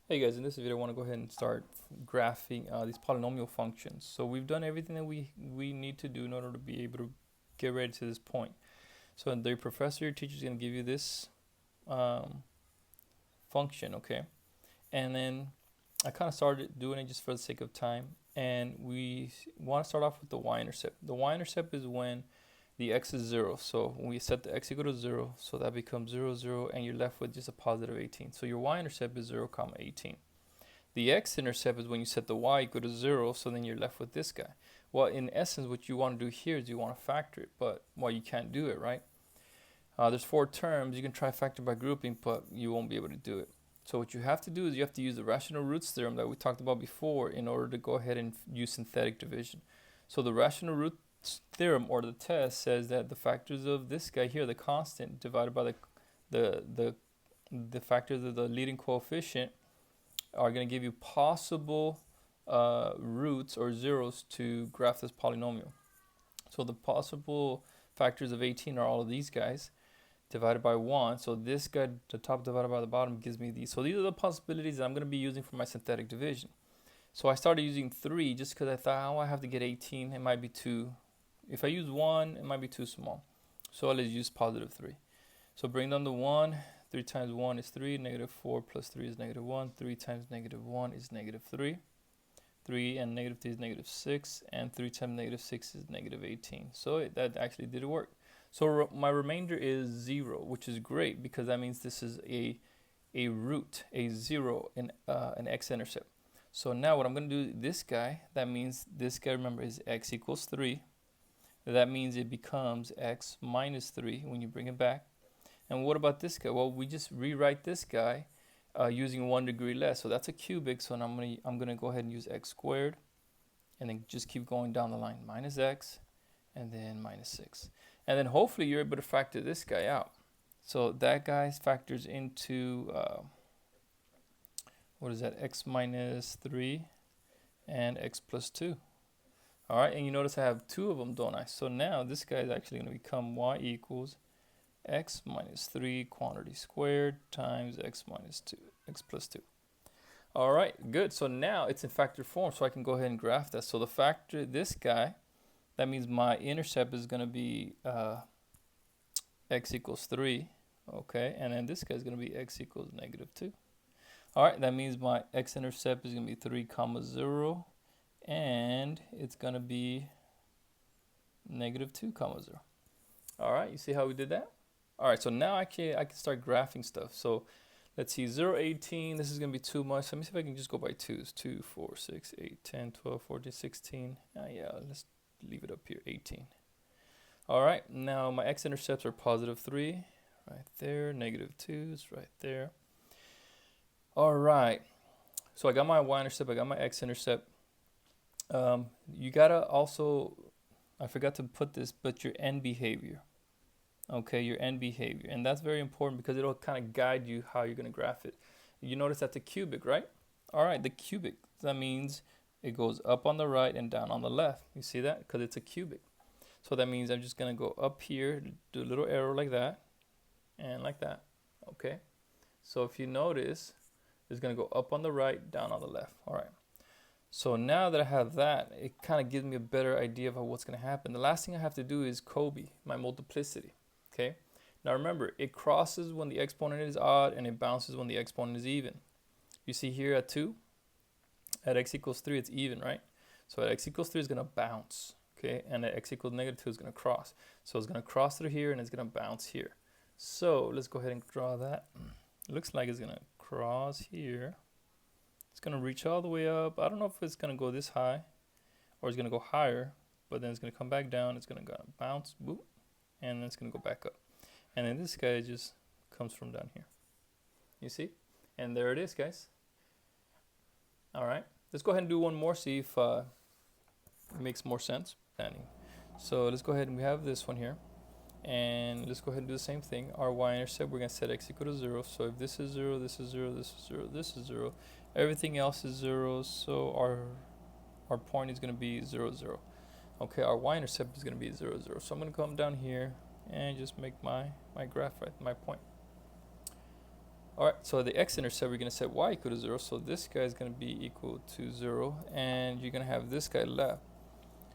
Hey guys, in this video I want to go ahead and start graphing these polynomial functions. So we've done everything that we need to do in order to be able to get ready to this point. So the professor, your teacher, is going to give you this function, okay? And then I kind of started doing it just for the sake of time. And we want to start off with the y-intercept. The y-intercept is when the x is 0. So when we set the x equal to 0, so that becomes 0, 0, and you're left with just a positive 18. So your y-intercept is 0, 18. The x-intercept is when you set the y equal to 0, so then you're left with this guy. Well, in essence, what you want to do here is you want to factor it, but well, you can't do it, right? There's 4 terms. You can try factor by grouping, but you won't be able to do it. So what you have to do is you have to use the rational roots theorem that we talked about before in order to go ahead and use synthetic division. So the rational roots theorem, or the test, says that the factors of this guy here, the constant, divided by the factors of the leading coefficient, are going to give you possible roots or zeros to graph this polynomial. So the possible factors of 18 are all of these guys divided by 1. So this guy, the top divided by the bottom, gives me these. So these are the possibilities that I'm going to be using for my synthetic division. So I started using 3 just because I thought, oh, I have to get 18. It might be too, if I use 1, it might be too small. So I'll just use positive 3. So bring down the 1. 3 times 1 is 3, negative 4 plus 3 is negative 1, 3 times negative 1 is negative 3, 3 and negative 3 is negative 6, and 3 times negative 6 is negative 18. So that actually did work. So my remainder is 0, which is great because that means this is a root, a 0 in an x-intercept. So now what I'm going to do, this guy, that means this guy, remember, is x equals 3. That means it becomes x minus 3 when you bring it back. And what about this guy? Well, we just rewrite this guy using 1 degree less. So that's a cubic. So now I'm gonna go ahead and use x squared, and then just keep going down the line. Minus x, and then minus 6. And then hopefully you're able to factor this guy out. So that guy factors into, what is that? X minus 3 and x plus 2. All right, and you notice I have 2 of them, don't I? So now this guy is actually going to become y equals x minus 3 quantity squared times x minus 2, x plus 2. All right, good. So now it's in factor form, so I can go ahead and graph that. So the factor, this guy, that means my intercept is going to be x equals 3, okay? And then this guy is going to be x equals negative 2. All right, that means my x-intercept is going to be 3, 0, and it's going to be negative 2, 0. All right, you see how we did that? All right, so now I can start graphing stuff. So let's see, 0, 18, this is going to be too much. Let me see if I can just go by 2s. 2, 4, 6, 8, 10, 12, 14, 16. Yeah, let's leave it up here, 18. All right, now my x-intercepts are positive 3, right there, negative 2s, right there. All right, so I got my y-intercept, I got my x-intercept. You got to also, I forgot to put this, but your end behavior. Okay, your end behavior. And that's very important because it'll kind of guide you how you're going to graph it. You notice that's a cubic, right? All right, the cubic. That means it goes up on the right and down on the left. You see that? Because it's a cubic. So that means I'm just going to go up here, do a little arrow like that, and like that. Okay? So if you notice, it's going to go up on the right, down on the left. All right. So now that I have that, it kind of gives me a better idea of what's going to happen. The last thing I have to do is Kobe, my multiplicity. Okay, now remember, it crosses when the exponent is odd and it bounces when the exponent is even. You see here at 2, at x equals 3, it's even, right? So at x equals 3 is going to bounce, okay? And at x equals negative 2 is going to cross. So it's going to cross through here and it's going to bounce here. So let's go ahead and draw that. It looks like it's going to cross here. It's going to reach all the way up. I don't know if it's going to go this high or it's going to go higher, but then it's going to come back down. It's going to bounce, boop. And then it's going to go back up. And then this guy just comes from down here. You see? And there it is, guys. All right. Let's go ahead and do one more, see if it makes more sense. So let's go ahead and we have this one here. And let's go ahead and do the same thing. Our y-intercept, we're going to set x equal to 0. So if this is 0, this is 0, this is 0, this is 0, everything else is 0. So our point is going to be 0, 0. Okay, our y-intercept is going to be 0, 0. So I'm going to come down here and just make my graph, right, my point. All right, so the x-intercept, we're going to set y equal to 0. So this guy is going to be equal to 0, and you're going to have this guy left.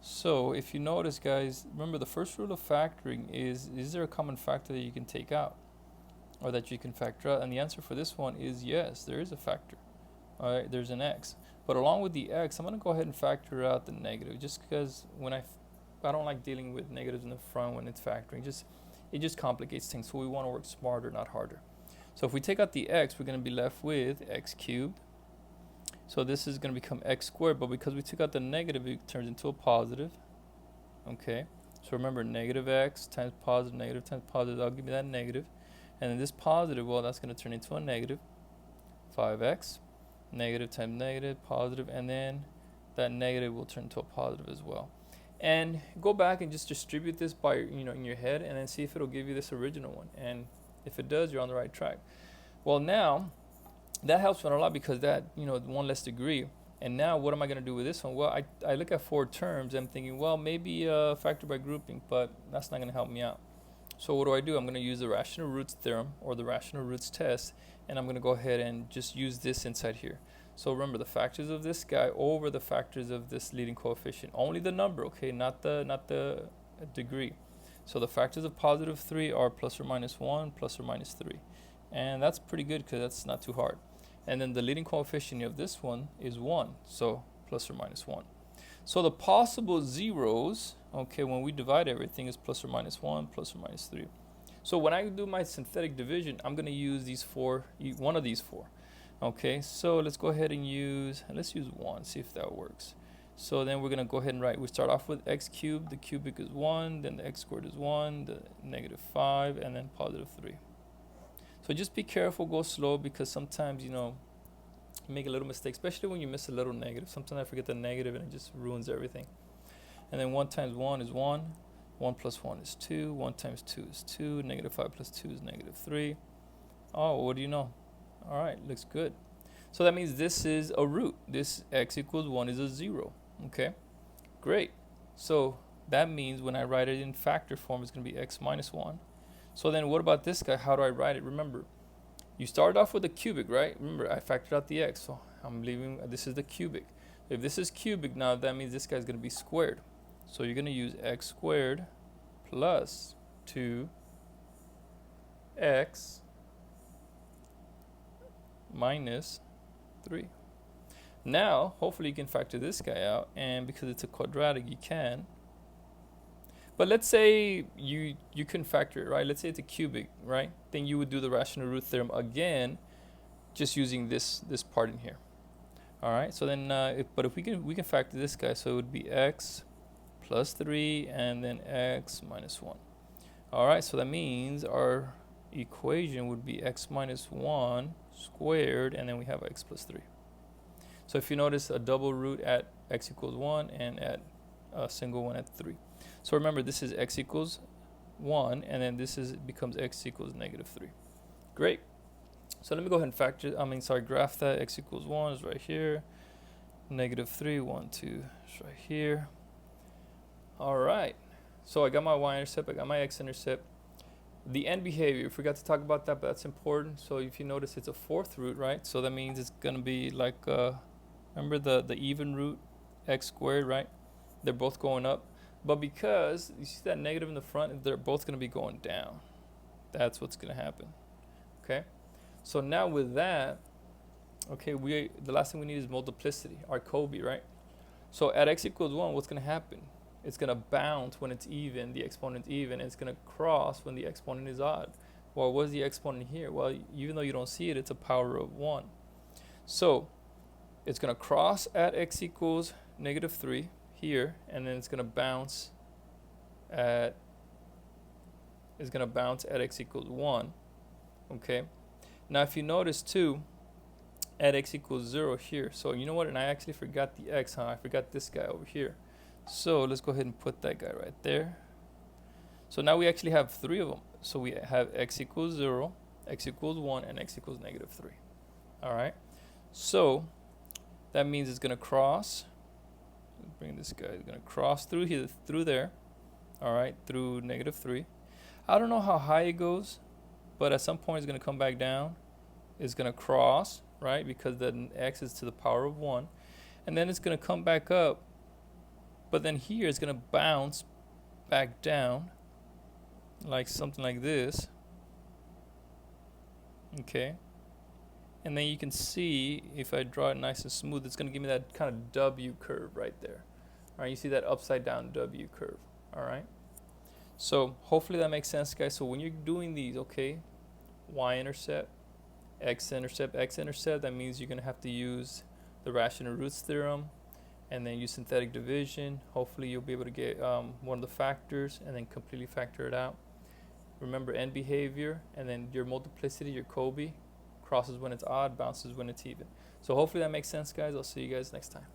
So if you notice, guys, remember the first rule of factoring is there a common factor that you can take out or that you can factor out? And the answer for this one is yes, there is a factor. All right, there's an x. But along with the x, I'm going to go ahead and factor out the negative, just because when I don't like dealing with negatives in the front when it's factoring. It just complicates things. So we want to work smarter, not harder. So if we take out the x, we're going to be left with x cubed. So this is going to become x squared, but because we took out the negative, it turns into a positive. Okay, so remember, negative x times positive, negative times positive, that'll give me that negative. And then this positive, well, that's going to turn into a negative. 5x, negative times negative, positive, and then that negative will turn into a positive as well. And go back and just distribute this by, in your head, and then see if it'll give you this original one. And if it does, you're on the right track. Well, now that helps me a lot because that, one less degree. And now what am I going to do with this one? Well, I look at 4 terms. I'm thinking, well, maybe factor by grouping, but that's not going to help me out. So what do? I'm going to use the rational roots theorem or the rational roots test, and I'm going to go ahead and just use this inside here. So remember, the factors of this guy over the factors of this leading coefficient. Only the number, okay, not the degree. So the factors of positive 3 are plus or minus 1, plus or minus 3. And that's pretty good because that's not too hard. And then the leading coefficient of this one is 1, so plus or minus 1. So the possible zeros, okay, when we divide everything, is plus or minus 1, plus or minus 3. So when I do my synthetic division, I'm going to use these 4, one of these 4. Okay, so let's go ahead and let's use 1, see if that works. So then we're going to go ahead and write, we start off with x cubed, the cubic is 1, then the x squared is 1, the negative 5, and then positive 3. So just be careful, go slow, because sometimes, you make a little mistake, especially when you miss a little negative. Sometimes I forget the negative and it just ruins everything. And then 1 times 1 is 1, 1 plus 1 is 2, 1 times 2 is 2, negative 5 plus 2 is negative 3. Oh, what do you know? All right, looks good. So that means this is a root. This x equals 1 is a 0. Okay, great. So that means when I write it in factor form, it's going to be x minus 1. So then what about this guy? How do I write it? Remember, you started off with the cubic, right? Remember, I factored out the x, so I'm leaving, this is the cubic. If this is cubic now, that means this guy's going to be squared. So you're going to use x squared plus 2x minus 3. Now, hopefully you can factor this guy out, and because it's a quadratic, you can. But let's say you couldn't factor it, right? Let's say it's a cubic, right? Then you would do the rational root theorem again, just using this part in here. All right. So then, if we can factor this guy, so it would be x plus 3 and then x minus 1. All right. So that means our equation would be x minus 1 squared, and then we have x plus 3. So if you notice, a double root at x equals 1 and at a single one at 3. So remember, this is x equals 1, and then this becomes x equals negative 3. Great. So let me go ahead and graph that. X equals 1 is right here. Negative 3, 1, 2 is right here. All right. So I got my y-intercept, I got my x-intercept. The end behavior, forgot to talk about that, but that's important. So if you notice, it's a 4th root, right? So that means it's going to be like, remember the even root, x squared, right? They're both going up. But because you see that negative in the front, they're both going to be going down. That's what's going to happen. Okay? So now with that, okay, the last thing we need is multiplicity, our Kobe, right? So at x equals 1, what's going to happen? It's going to bounce when it's even, the exponent's even, and it's going to cross when the exponent is odd. Well, what's the exponent here? Well, even though you don't see it, it's a power of 1. So it's going to cross at x equals negative 3 here, and then it's going to bounce at x equals 1. Okay. Now if you notice too, at x equals 0 here. So you know what? And I actually forgot the x, I forgot this guy over here. So let's go ahead and put that guy right there. So now we actually have 3 of them. So we have x equals 0, x equals 1, and x equals negative 3. All right. So that means it's going to cross. Bring this guy. It's going to cross through here, through there. All right, through negative 3. I don't know how high it goes, but at some point it's going to come back down. is going to cross, right? Because then x is to the power of 1. And then it's going to come back up. But then here it's going to bounce back down, like something like this. Okay. And then you can see, if I draw it nice and smooth, it's going to give me that kind of W curve right there. All right, you see that upside down W curve. All right. So hopefully that makes sense, guys. So when you're doing these, okay, Y-intercept, X-intercept, X-intercept, that means you're going to have to use the rational roots theorem and then use synthetic division. Hopefully you'll be able to get one of the factors and then completely factor it out. Remember end behavior, and then your multiplicity, your Kobe, crosses when it's odd, bounces when it's even. So hopefully that makes sense, guys. I'll see you guys next time.